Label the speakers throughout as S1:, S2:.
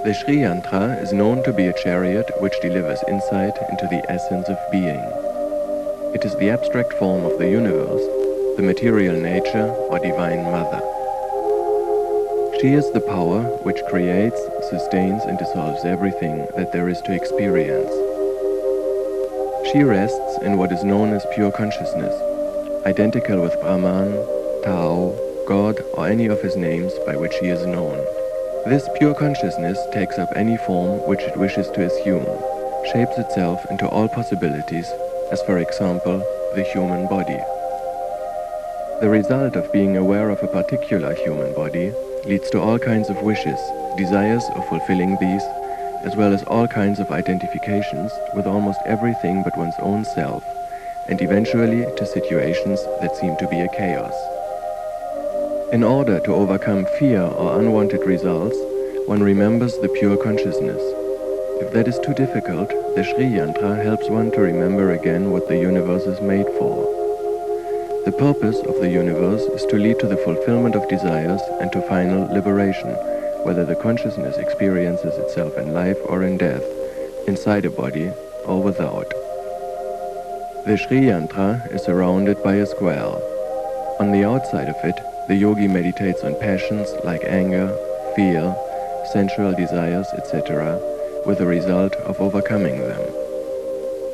S1: The SRI Yantra is known to be a chariot which delivers insight into the essence of being. It is the abstract form of the universe, the material nature or divine mother. She is the power which creates, sustains and dissolves everything that there is to experience. She rests in what is known as pure consciousness, identical with Brahman, Tao, God or any of his names by which he is known. This pure consciousness takes up any form which it wishes to assume, shapes itself into all possibilities, as for example, the human body. The result of being aware of a particular human body leads to all kinds of wishes, desires of fulfilling these, as well as all kinds of identifications with almost everything but one's own self, and eventually to situations that seem to be a chaos. In order to overcome fear or unwanted results, one remembers the pure consciousness. If that is too difficult, the SRI Yantra helps one to remember again what the universe is made for. The purpose of the universe is to lead to the fulfillment of desires and to final liberation, whether the consciousness experiences itself in life or in death, inside a body or without. The SRI Yantra is surrounded by a square. On the outside of it, the yogi meditates on passions like anger, fear, sensual desires, etc., with the result of overcoming them.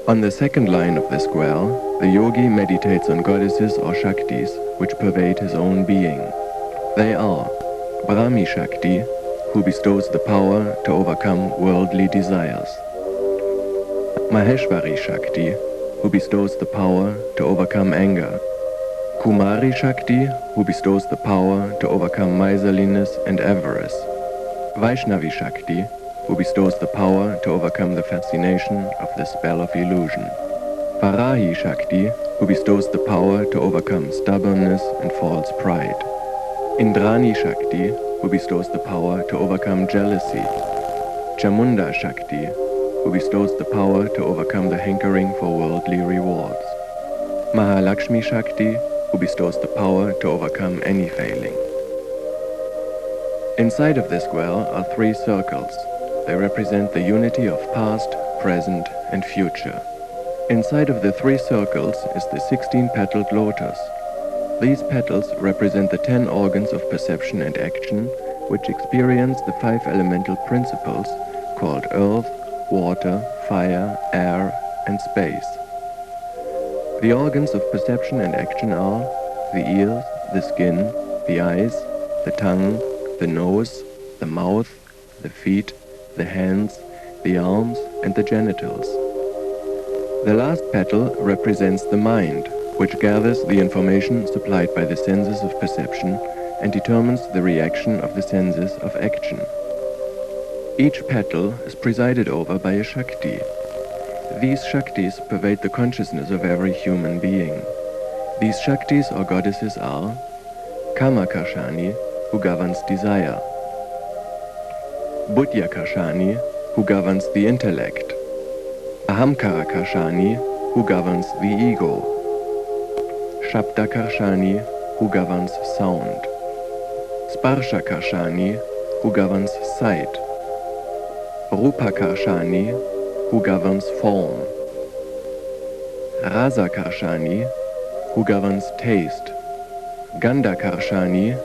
S1: On the second line of the square, the yogi meditates on goddesses or Shaktis which pervade his own being. They are Brahmi Shakti, who bestows the power to overcome worldly desires; Maheshwari Shakti, who bestows the power to overcome anger; Kumari Shakti, who bestows the power to overcome miserliness and avarice; Vaishnavi Shakti, who bestows the power to overcome the fascination of the spell of illusion; Varahi Shakti, who bestows the power to overcome stubbornness and false pride; Indrani Shakti, who bestows the power to overcome jealousy; Chamunda Shakti, who bestows the power to overcome the hankering for worldly rewards; Mahalakshmi Shakti, who bestows the power to overcome any failing. Inside of this square are 3 circles. They represent the unity of past, present, and future. Inside of the 3 circles is the 16-petaled lotus. These petals represent the 10 organs of perception and action, which experience the 5 elemental principles called earth, water, fire, air, and space. The organs of perception and action are the ears, the skin, the eyes, the tongue, the nose, the mouth, the feet, the hands, the arms, and the genitals. The last petal represents the mind, which gathers the information supplied by the senses of perception and determines the reaction of the senses of action. Each petal is presided over by a Shakti. These Shaktis pervade the consciousness of every human being. These Shaktis or goddesses are Kamakarshani, who governs desire; Buddhyakarshani, who governs the intellect; Ahamkarakarshani, who governs the ego; Shabdakarshani, who governs sound; Sparshakarshani, who governs sight; Rupakarshani, who governs form; Rasakarshani, who governs taste; Gandhakarshani,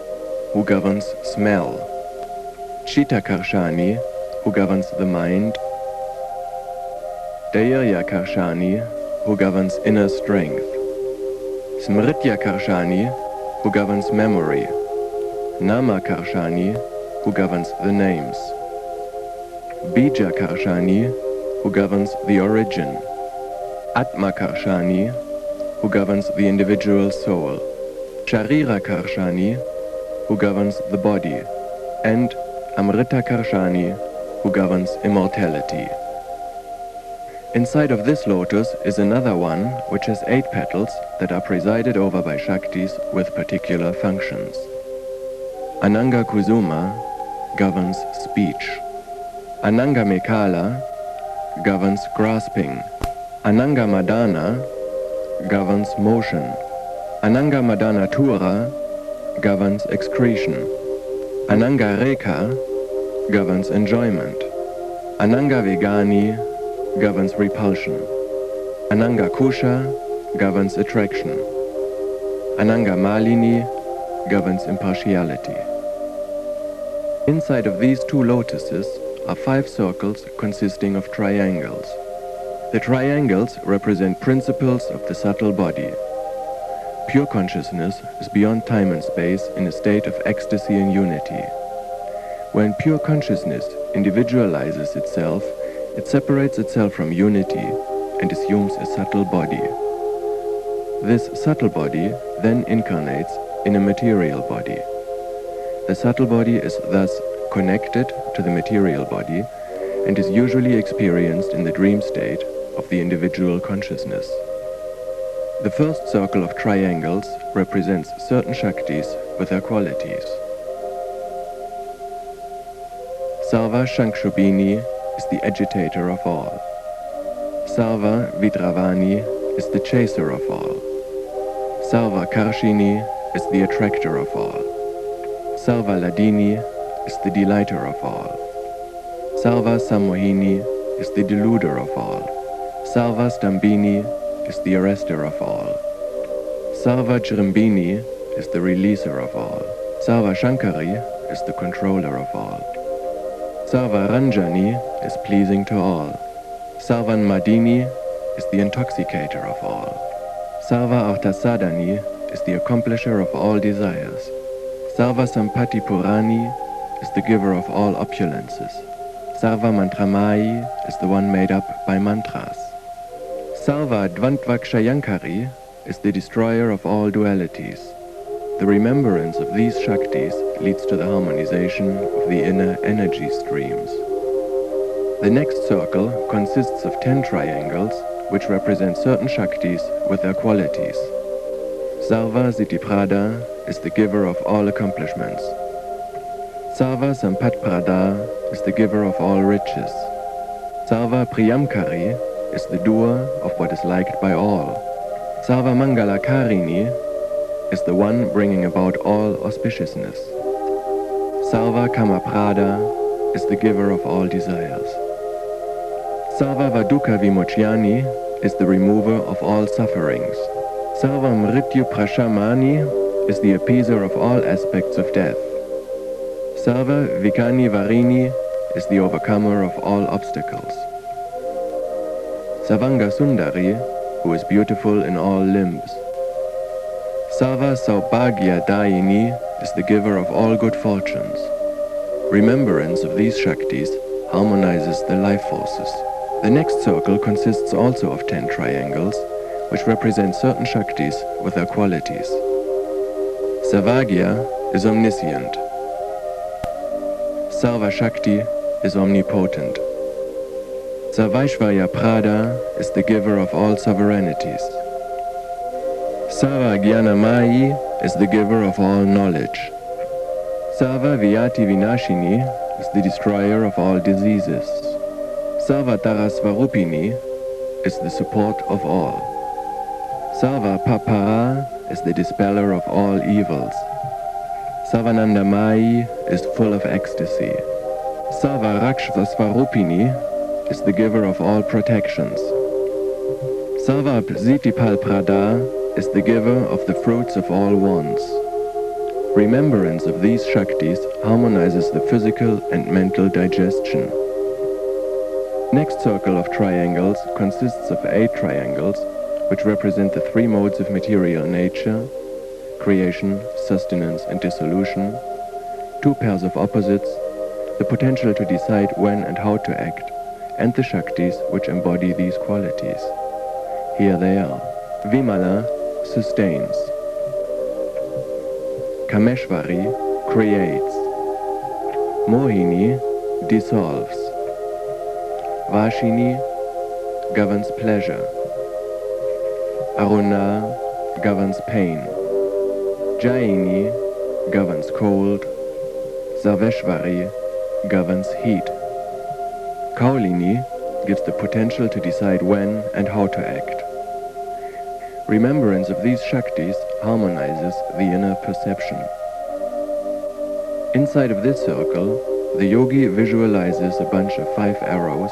S1: who governs smell; Chittakarshani, who governs the mind; Dhairyakarshani, who governs inner strength; Smrityakarshani, who governs memory; Namakarshani, who governs the names; Bijakarshani, who governs the origin; Atmakarshani, who governs the individual soul; Sharirakarshani, who governs the body; and Amritakarshani, who governs immortality. Inside of this lotus is another one which has 8 petals that are presided over by Shaktis with particular functions. Ananga Kusuma governs speech; Ananga Mekala governs grasping; Ananga Madana governs motion; Ananga Madanatura governs excretion; Ananga Rekha governs enjoyment. Ananga Vegani governs repulsion. Ananga Kusha governs attraction. Ananga Malini governs impartiality. Inside of these two lotuses are 5 circles consisting of triangles. The triangles represent principles of the subtle body. Pure consciousness is beyond time and space in a state of ecstasy and unity. When pure consciousness individualizes itself, it separates itself from unity and assumes a subtle body. This subtle body then incarnates in a material body. The subtle body is thus connected to the material body and is usually experienced in the dream state of the individual consciousness. The first circle of triangles represents certain Shaktis with their qualities. Sarva Shankshubhini is the agitator of all. Sarva Vidravani is the chaser of all. Sarva Karshini is the attractor of all. Sarva Ladini is the delighter of all. Sarva Sammohini is the deluder of all. Sarva Stambini is the arrester of all. Sarva Jrimbini is the releaser of all. Sarva Shankari is the controller of all. Sarva Ranjani is pleasing to all. Sarvan Madini is the intoxicator of all. Sarva Artasadani is the accomplisher of all desires. Sarva Sampati Purani is the giver of all opulences. Sarva Mantramai is the one made up by mantras. Sarva Dvantvakshayankari is the destroyer of all dualities. The remembrance of these Shaktis leads to the harmonization of the inner energy streams. The next circle consists of 10 triangles, which represent certain Shaktis with their qualities. Sarva Siddhiprada is the giver of all accomplishments. Sarva Sampatprada is the giver of all riches. Sarva Priyamkari is the doer of what is liked by all. Sarva Mangalakarini is the one bringing about all auspiciousness. Sarva Kamaprada is the giver of all desires. Sarva Vaduka Vimochyani is the remover of all sufferings. Sarva Mrityu Prashamani is the appeaser of all aspects of death. Sarva Vikani Varini is the overcomer of all obstacles. Sarvanga Sundari, who is beautiful in all limbs. Sarva Saubhagya Dayini is the giver of all good fortunes. Remembrance of these Shaktis harmonizes the life forces. The next circle consists also of 10 triangles, which represent certain Shaktis with their qualities. Sarvagya is omniscient. Sarva Shakti is omnipotent. Sarvaishvarya Prada is the giver of all sovereignties. Sarva Jnanamai is the giver of all knowledge. Sarva Vyati Vinashini is the destroyer of all diseases. Sarva Tarasvarupini is the support of all. Sarva Papara is the dispeller of all evils. Sarvanandamai is full of ecstasy. Sarva Rakshasvarupini is the giver of all protections. Sarva Zitipalprada is the giver of the fruits of all wants. Remembrance of these Shaktis harmonizes the physical and mental digestion. Next circle of triangles consists of 8 triangles, which represent the 3 modes of material nature: creation, sustenance, and dissolution, 2 pairs of opposites, the potential to decide when and how to act, and the Shaktis which embody these qualities. Here they are. Vimala sustains. Kameshvari creates. Mohini dissolves. Vashini governs pleasure. Aruna governs pain. Jayini governs cold. Sarveshvari governs heat. Kaulini gives the potential to decide when and how to act. Remembrance of these Shaktis harmonizes the inner perception. Inside of this circle The yogi visualizes a bunch of 5 arrows,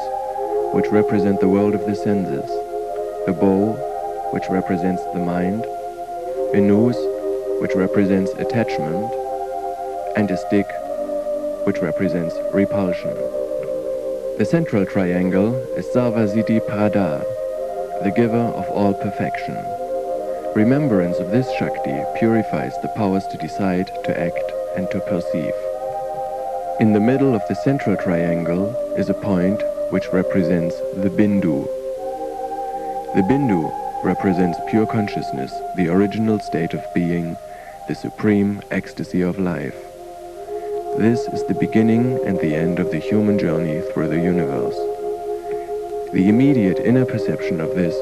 S1: which represent the world of the senses, a bow, which represents the mind, a noose, which represents attachment, and a stick, which represents repulsion. The central triangle is Sarvasiddhi Prada, the giver of all perfection. Remembrance of this Shakti purifies the powers to decide, to act, and to perceive. In the middle of the central triangle is a point which represents the Bindu. The Bindu represents pure consciousness, the original state of being, the supreme ecstasy of life. This is the beginning and the end of the human journey through the universe. The immediate inner perception of this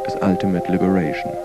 S1: is ultimate liberation.